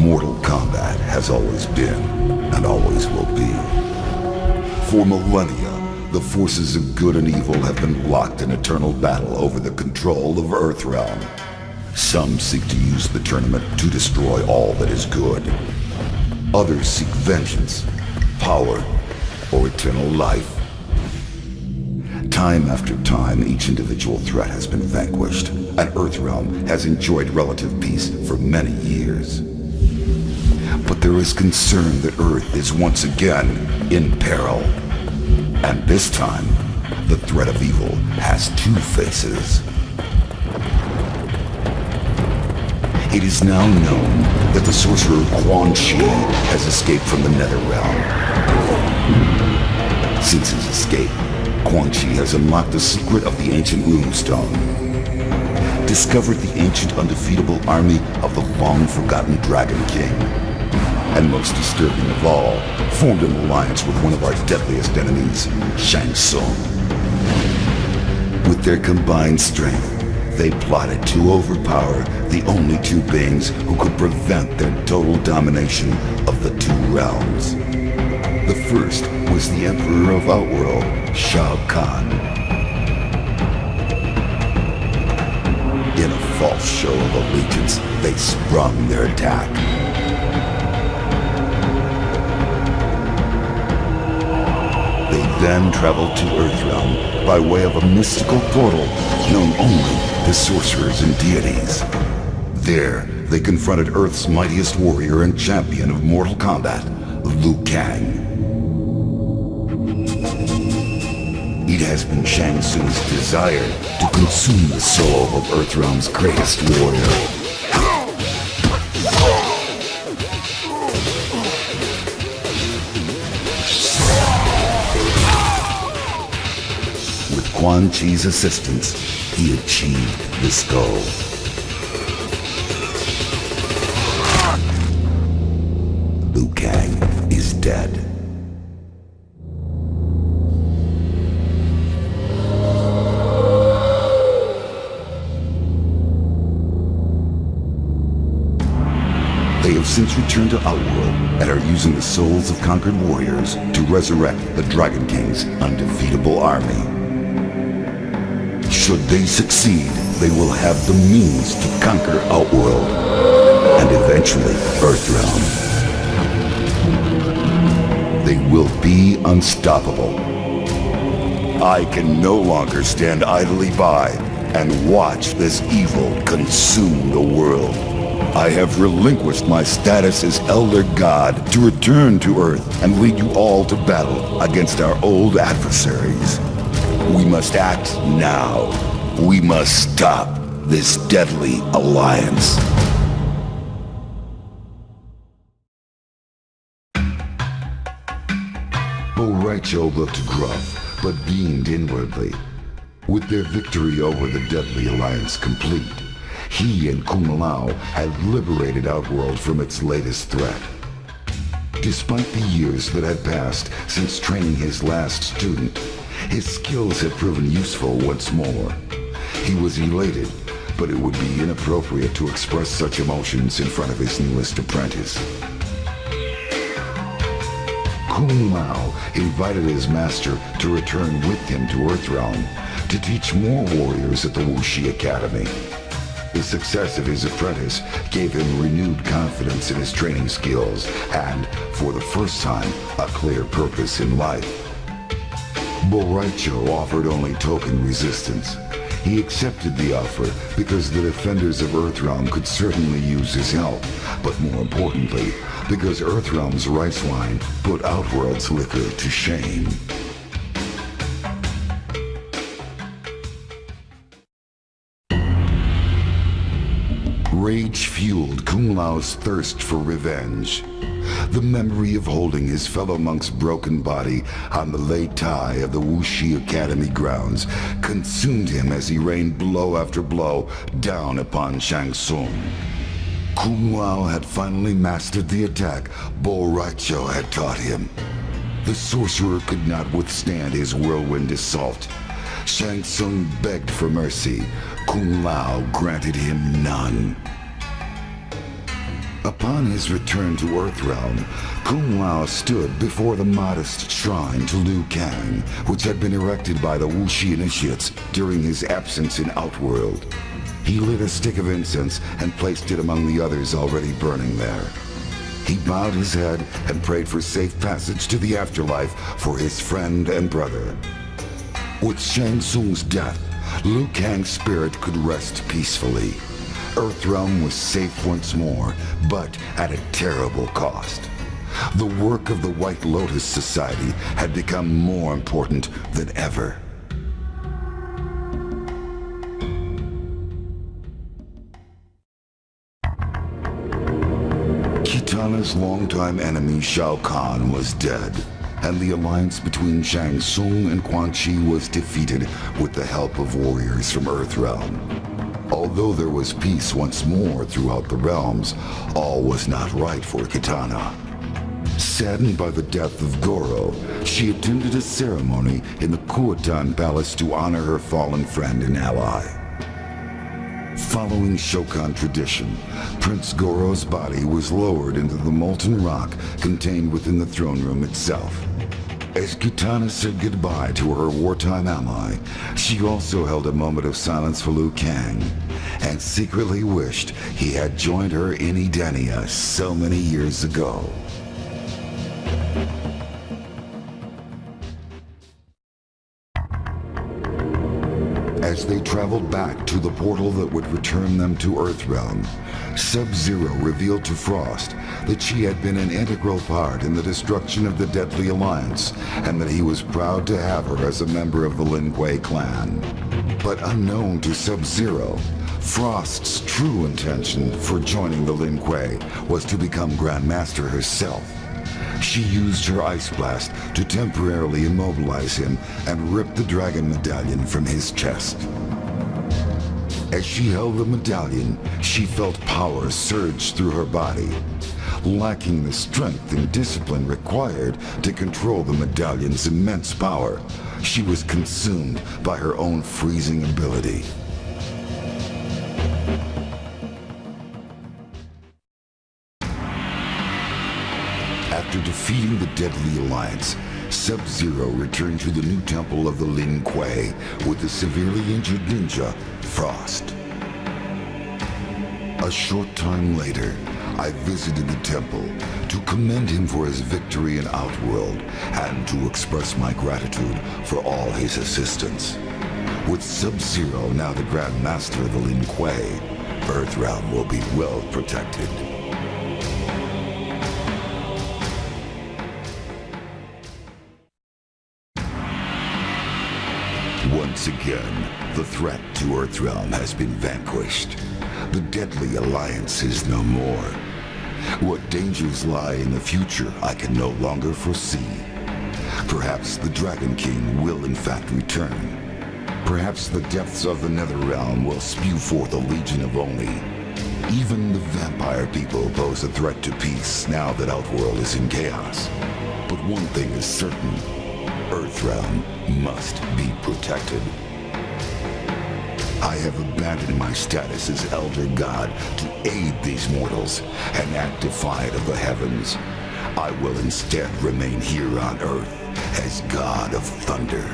Mortal Kombat has always been, and always will be. For millennia, the forces of good and evil have been locked in eternal battle over the control of Earthrealm. Some seek to use the tournament to destroy all that is good. Others seek vengeance, power, or eternal life. Time after time, each individual threat has been vanquished, and Earthrealm has enjoyed relative peace for many years. But there is concern that Earth is once again in peril. And this time, the threat of evil has two faces. It is now known that the sorcerer Quan Chi has escaped from the Netherrealm. Since his escape, Quan Chi has unlocked the secret of the ancient runestone, discovered the ancient undefeatable army of the long-forgotten Dragon King, and most disturbing of all, formed an alliance with one of our deadliest enemies, Shang Tsung. With their combined strength, they plotted to overpower the only two beings who could prevent their total domination of the two realms. The first was the Emperor of Outworld, Shao Kahn. In a false show of allegiance, they sprung their attack. They then traveled to Earthrealm by way of a mystical portal known only to sorcerers and deities. There, they confronted Earth's mightiest warrior and champion of Mortal Kombat, Liu Kang. It has been Shang Tsung's desire to consume the soul of Earthrealm's greatest warrior. With Quan Chi's assistance, he achieved this goal. Liu Kang is dead. They have since returned to Outworld and are using the souls of conquered warriors to resurrect the Dragon King's undefeatable army. Should they succeed, they will have the means to conquer Outworld and eventually Earthrealm. They will be unstoppable. I can no longer stand idly by and watch this evil consume the world. I have relinquished my status as Elder God to return to Earth and lead you all to battle against our old adversaries. We must act now. We must stop this deadly alliance. Boraicho looked gruff, but beamed inwardly. With their victory over the deadly alliance complete, he and Kung Lao had liberated Outworld from its latest threat. Despite the years that had passed since training his last student, his skills had proven useful once more. He was elated, but it would be inappropriate to express such emotions in front of his newest apprentice. Kung Lao invited his master to return with him to Earthrealm to teach more warriors at the Wuxi Academy. The success of his apprentice gave him renewed confidence in his training skills and, for the first time, a clear purpose in life. Boraicho offered only token resistance. He accepted the offer because the defenders of Earthrealm could certainly use his help, but more importantly, because Earthrealm's rice wine put Outworld's liquor to shame. Rage fueled Kung Lao's thirst for revenge. The memory of holding his fellow monk's broken body on the Lei Tai of the Wuxi Academy grounds consumed him as he rained blow after blow down upon Shang Tsung. Kung Lao had finally mastered the attack Boraicho had taught him. The sorcerer could not withstand his whirlwind assault. Shang Tsung begged for mercy. Kung Lao granted him none. Upon his return to Earthrealm, Kung Lao stood before the modest shrine to Liu Kang, which had been erected by the Wuxi initiates during his absence in Outworld. He lit a stick of incense and placed it among the others already burning there. He bowed his head and prayed for safe passage to the afterlife for his friend and brother. With Shang Tsung's death, Liu Kang's spirit could rest peacefully. Earthrealm was safe once more, but at a terrible cost. The work of the White Lotus Society had become more important than ever. Kitana's longtime enemy Shao Kahn was dead, and the alliance between Shang Tsung and Quan Chi was defeated with the help of warriors from Earthrealm. Although there was peace once more throughout the realms, all was not right for Kitana. Saddened by the death of Goro, she attended a ceremony in the Kuotan Palace to honor her fallen friend and ally. Following Shokan tradition, Prince Goro's body was lowered into the molten rock contained within the throne room itself. As Kitana said goodbye to her wartime ally, she also held a moment of silence for Liu Kang, and secretly wished he had joined her in Edenia so many years ago. As they traveled back to the portal that would return them to Earthrealm, Sub-Zero revealed to Frost that she had been an integral part in the destruction of the Deadly Alliance, and that he was proud to have her as a member of the Lin Kuei clan. But unknown to Sub-Zero, Frost's true intention for joining the Lin Kuei was to become Grand Master herself. She used her Ice Blast to temporarily immobilize him and rip the Dragon Medallion from his chest. As she held the medallion, she felt power surge through her body. Lacking the strength and discipline required to control the medallion's immense power, she was consumed by her own freezing ability. After defeating the Deadly Alliance, Sub-Zero returned to the new temple of the Lin Kuei with the severely injured ninja, Frost. A short time later, I visited the temple to commend him for his victory in Outworld and to express my gratitude for all his assistance. With Sub-Zero now the Grand Master of the Lin Kuei, Earthrealm will be well protected. Once again, the threat to Earthrealm has been vanquished. The Deadly Alliance is no more. What dangers lie in the future I can no longer foresee. Perhaps the Dragon King will in fact return. Perhaps the depths of the Netherrealm will spew forth a legion of Oni. Even the vampire people pose a threat to peace now that Outworld is in chaos. But one thing is certain. Earthrealm must be protected. I have abandoned my status as Elder God to aid these mortals and act defiant of the heavens. I will instead remain here on Earth as God of Thunder.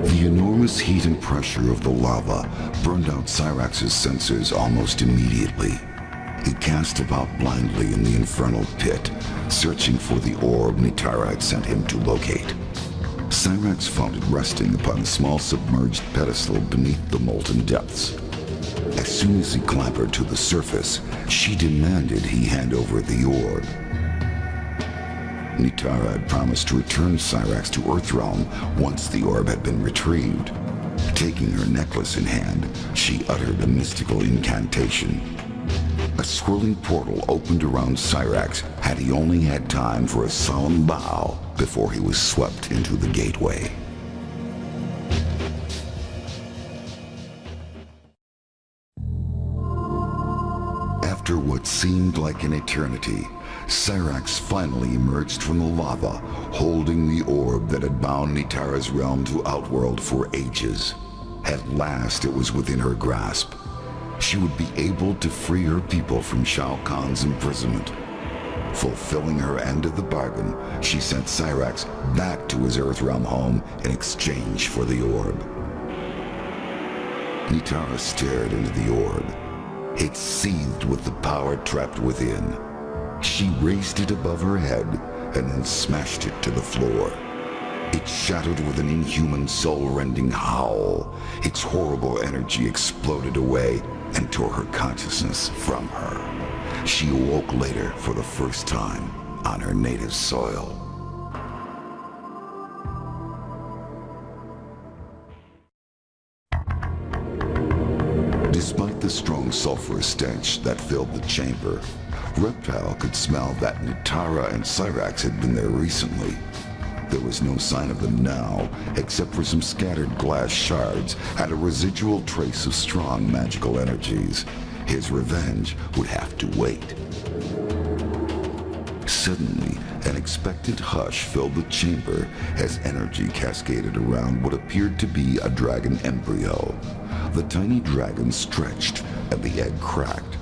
The enormous heat and pressure of the lava burned out Cyrax's sensors almost immediately. He cast about blindly in the infernal pit, searching for the orb Nitara had sent him to locate. Cyrax found it resting upon a small submerged pedestal beneath the molten depths. As soon as he clambered to the surface, she demanded he hand over the orb. Nitara had promised to return Cyrax to Earthrealm once the orb had been retrieved. Taking her necklace in hand, she uttered a mystical incantation. A swirling portal opened around Cyrax had he only had time for a solemn bow before he was swept into the gateway. After what seemed like an eternity, Cyrax finally emerged from the lava, holding the orb that had bound Nitara's realm to Outworld for ages. At last it was within her grasp. She would be able to free her people from Shao Kahn's imprisonment. Fulfilling her end of the bargain, she sent Cyrax back to his Earthrealm home in exchange for the orb. Nitara stared into the orb. It seethed with the power trapped within. She raised it above her head and then smashed it to the floor. It shattered with an inhuman, soul-rending howl. Its horrible energy exploded away and tore her consciousness from her. She awoke later for the first time on her native soil. Despite the strong sulfurous stench that filled the chamber, Reptile could smell that Nitara and Cyrax had been there recently. There was no sign of them now, except for some scattered glass shards and a residual trace of strong magical energies. His revenge would have to wait. Suddenly, an expectant hush filled the chamber as energy cascaded around what appeared to be a dragon embryo. The tiny dragon stretched and the egg cracked.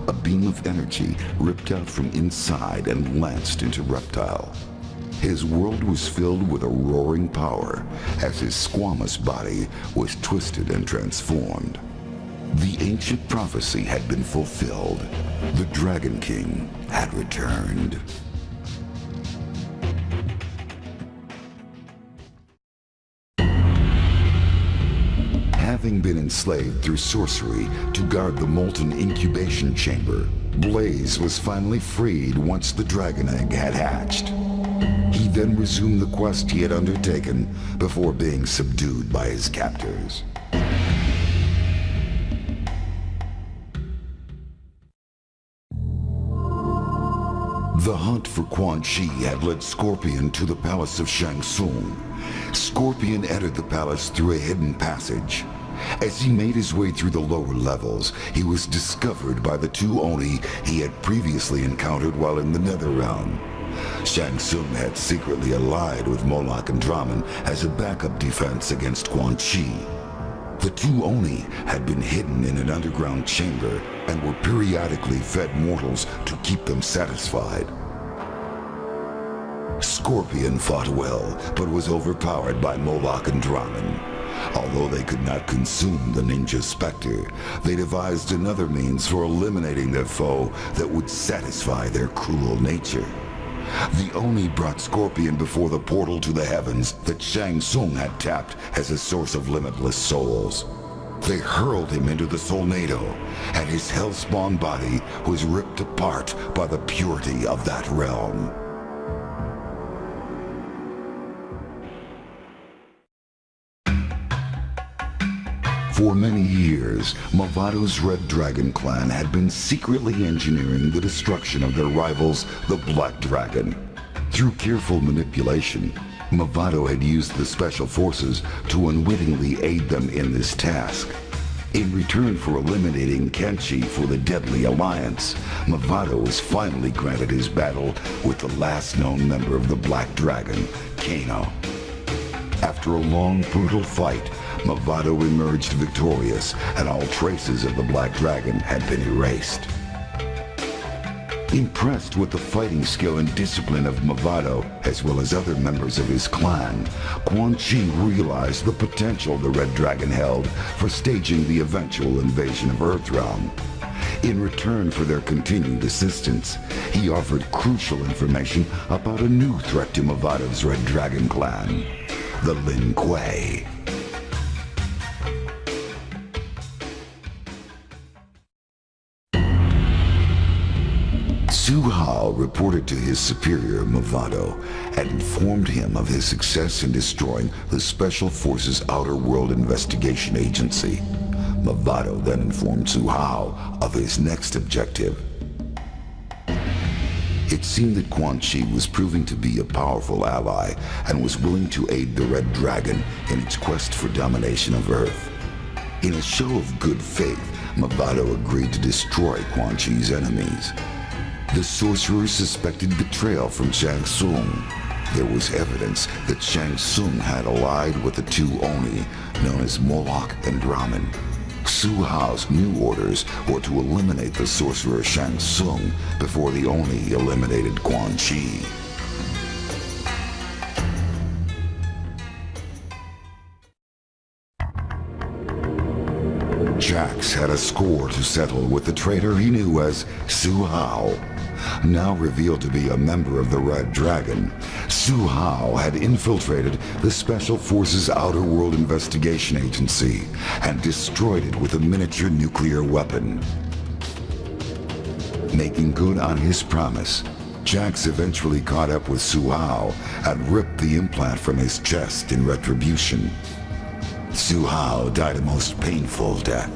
A beam of energy ripped out from inside and lanced into Reptile. His world was filled with a roaring power as his squamous body was twisted and transformed. The ancient prophecy had been fulfilled. The Dragon King had returned. Having been enslaved through sorcery to guard the molten incubation chamber, Blaze was finally freed once the dragon egg had hatched. He then resumed the quest he had undertaken before being subdued by his captors. The hunt for Quan Chi had led Scorpion to the palace of Shang Tsung. Scorpion entered the palace through a hidden passage. As he made his way through the lower levels, he was discovered by the two Oni he had previously encountered while in the Netherrealm. Shang Tsung had secretly allied with Moloch and Draman as a backup defense against Quan Chi. The two Oni had been hidden in an underground chamber and were periodically fed mortals to keep them satisfied. Scorpion fought well, but was overpowered by Moloch and Draman. Although they could not consume the ninja specter, they devised another means for eliminating their foe that would satisfy their cruel nature. The Oni brought Scorpion before the portal to the heavens that Shang Tsung had tapped as a source of limitless souls. They hurled him into the Solnado, and his hellspawn body was ripped apart by the purity of that realm. For many years, Movado's Red Dragon clan had been secretly engineering the destruction of their rivals, the Black Dragon. Through careful manipulation, Movado had used the Special Forces to unwittingly aid them in this task. In return for eliminating Kenshi for the Deadly Alliance, Movado was finally granted his battle with the last known member of the Black Dragon, Kano. After a long, brutal fight, Movado emerged victorious, and all traces of the Black Dragon had been erased. Impressed with the fighting skill and discipline of Movado, as well as other members of his clan, Quan Chi realized the potential the Red Dragon held for staging the eventual invasion of Earthrealm. In return for their continued assistance, he offered crucial information about a new threat to Movado's Red Dragon clan, the Lin Kuei. Su Hao reported to his superior, Movado, and informed him of his success in destroying the Special Forces Outer World Investigation Agency. Movado then informed Su Hao of his next objective. It seemed that Quan Chi was proving to be a powerful ally and was willing to aid the Red Dragon in its quest for domination of Earth. In a show of good faith, Movado agreed to destroy Quan Chi's enemies. The sorcerers suspected betrayal from Shang Tsung. There was evidence that Shang Tsung had allied with the two Oni, known as Moloch and Draman. Su Hao's new orders were to eliminate the sorcerer Shang Tsung before the Oni eliminated Quan Chi. Jax had a score to settle with the traitor he knew as Su Hao. Now revealed to be a member of the Red Dragon, Su Hao had infiltrated the Special Forces Outer World Investigation Agency and destroyed it with a miniature nuclear weapon. Making good on his promise, Jax eventually caught up with Su Hao and ripped the implant from his chest in retribution. Su Hao died a most painful death.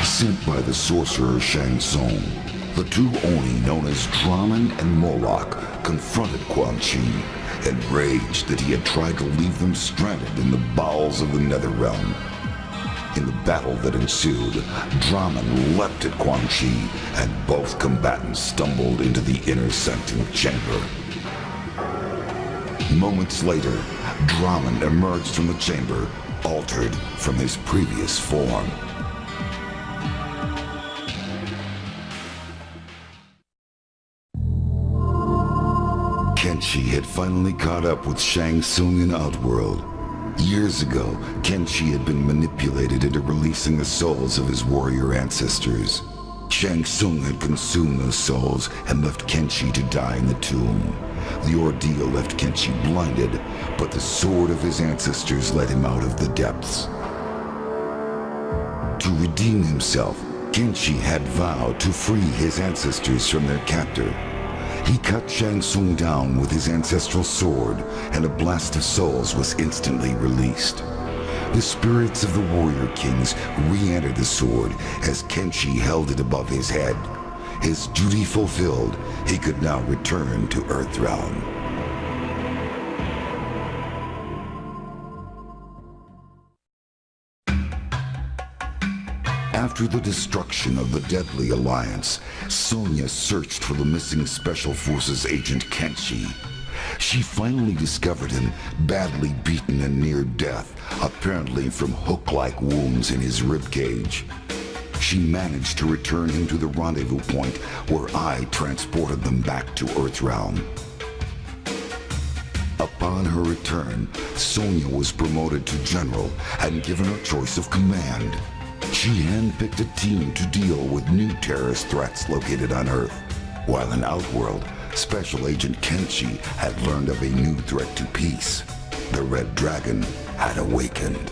Sent by the sorcerer Shang Tsung, the two Oni known as Draman and Moloch confronted Quan Chi, enraged that he had tried to leave them stranded in the bowels of the Netherrealm. In the battle that ensued, Draman leapt at Quan Chi, and both combatants stumbled into the inner sanctum chamber. Moments later, Draman emerged from the chamber, altered from his previous form. Kenshi had finally caught up with Shang Tsung in Outworld. Years ago, Kenshi had been manipulated into releasing the souls of his warrior ancestors. Shang Tsung had consumed those souls and left Kenshi to die in the tomb. The ordeal left Kenshi blinded, but the sword of his ancestors led him out of the depths. To redeem himself, Kenshi had vowed to free his ancestors from their captor. He cut Shang Tsung down with his ancestral sword, and a blast of souls was instantly released. The spirits of the warrior kings re-entered the sword as Kenshi held it above his head. His duty fulfilled, he could now return to Earthrealm. After the destruction of the Deadly Alliance, Sonya searched for the missing Special Forces agent Kenshi. She finally discovered him badly beaten and near death, apparently from hook-like wounds in his ribcage. She managed to return him to the rendezvous point where I transported them back to Earthrealm. Upon her return, Sonya was promoted to General and given a choice of command. She handpicked a team to deal with new terrorist threats located on Earth, while in Outworld, Special Agent Kenshi had learned of a new threat to peace. The Red Dragon had awakened.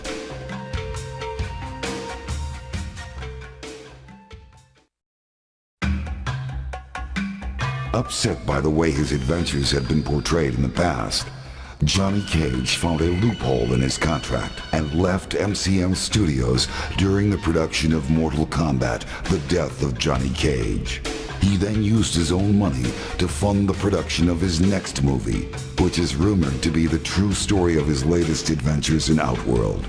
Upset by the way his adventures had been portrayed in the past, Johnny Cage found a loophole in his contract and left MCM Studios during the production of Mortal Kombat: The Death of Johnny Cage. He then used his own money to fund the production of his next movie, which is rumored to be the true story of his latest adventures in Outworld.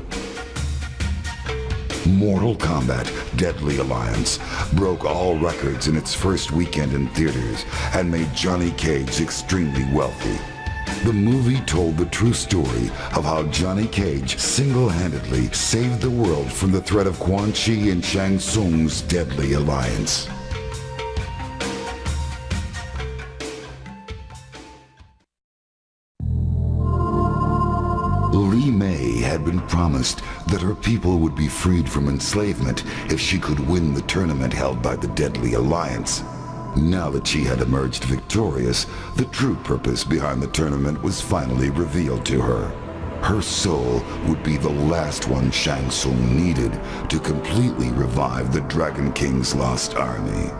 Mortal Kombat: Deadly Alliance broke all records in its first weekend in theaters and made Johnny Cage extremely wealthy. The movie told the true story of how Johnny Cage single-handedly saved the world from the threat of Quan Chi and Shang Tsung's Deadly Alliance. Li Mei had been promised that her people would be freed from enslavement if she could win the tournament held by the Deadly Alliance. Now that she had emerged victorious, the true purpose behind the tournament was finally revealed to her. Her soul would be the last one Shang Tsung needed to completely revive the Dragon King's lost army.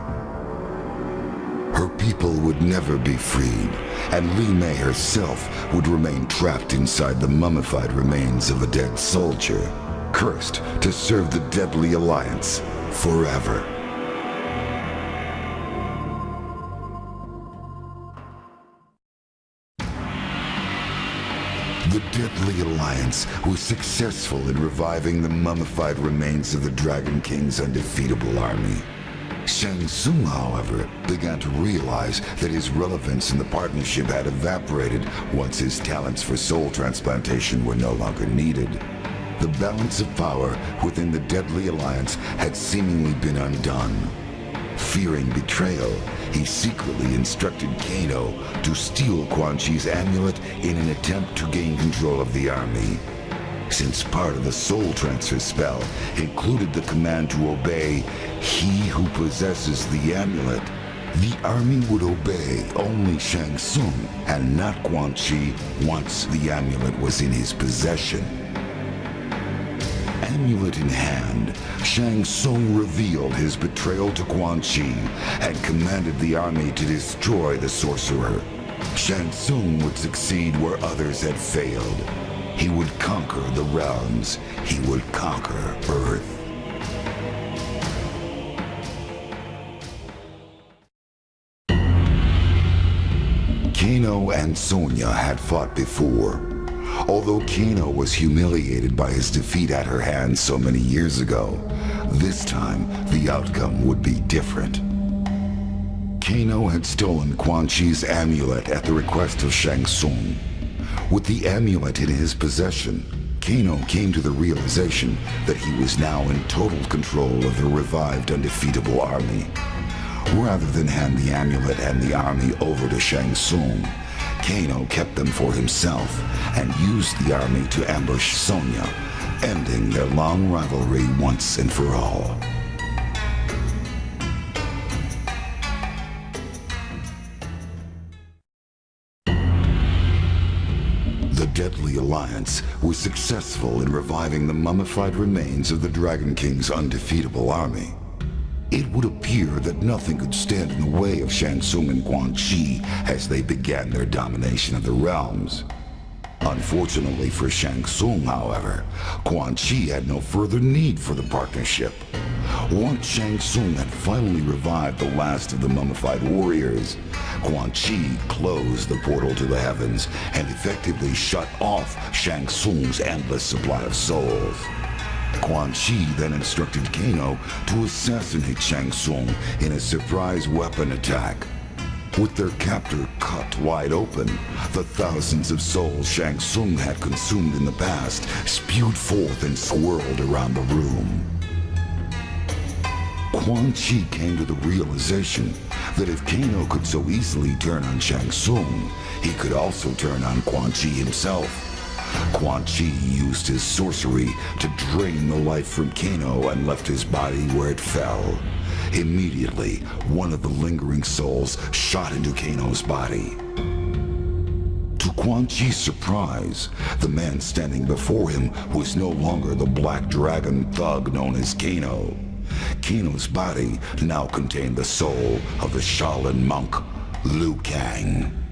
Her people would never be freed, and Li Mei herself would remain trapped inside the mummified remains of a dead soldier, cursed to serve the Deadly Alliance forever. The Deadly Alliance was successful in reviving the mummified remains of the Dragon King's undefeatable army. Shang Tsung, however, began to realize that his relevance in the partnership had evaporated once his talents for soul transplantation were no longer needed. The balance of power within the Deadly Alliance had seemingly been undone. Fearing betrayal, he secretly instructed Kano to steal Quan Chi's amulet in an attempt to gain control of the army. Since part of the soul transfer spell included the command to obey he who possesses the amulet, the army would obey only Shang Tsung and not Quan Chi once the amulet was in his possession. Amulet in hand, Shang Tsung revealed his betrayal to Quan Chi and commanded the army to destroy the sorcerer. Shang Tsung would succeed where others had failed. He would conquer the realms. He would conquer Earth. Kano and Sonya had fought before. Although Kano was humiliated by his defeat at her hands so many years ago, this time the outcome would be different. Kano had stolen Quan Chi's amulet at the request of Shang Tsung. With the amulet in his possession, Kano came to the realization that he was now in total control of the revived undefeatable army. Rather than hand the amulet and the army over to Shang Tsung, Kano kept them for himself and used the army to ambush Sonya, ending their long rivalry once and for all. The Deadly Alliance was successful in reviving the mummified remains of the Dragon King's undefeatable army. It would appear that nothing could stand in the way of Shang Tsung and Quan Chi as they began their domination of the realms. Unfortunately for Shang Tsung, however, Quan Chi had no further need for the partnership. Once Shang Tsung had finally revived the last of the mummified warriors, Quan Chi closed the portal to the heavens and effectively shut off Shang Tsung's endless supply of souls. Quan Chi then instructed Kano to assassinate Shang Tsung in a surprise weapon attack. With their captor cut wide open, the thousands of souls Shang Tsung had consumed in the past spewed forth and swirled around the room. Quan Chi came to the realization that if Kano could so easily turn on Shang Tsung, he could also turn on Quan Chi himself. Quan Chi used his sorcery to drain the life from Kano and left his body where it fell. Immediately, one of the lingering souls shot into Kano's body. To Quan Chi's surprise, the man standing before him was no longer the black dragon thug known as Kano. Kano's body now contained the soul of the Shaolin monk, Liu Kang.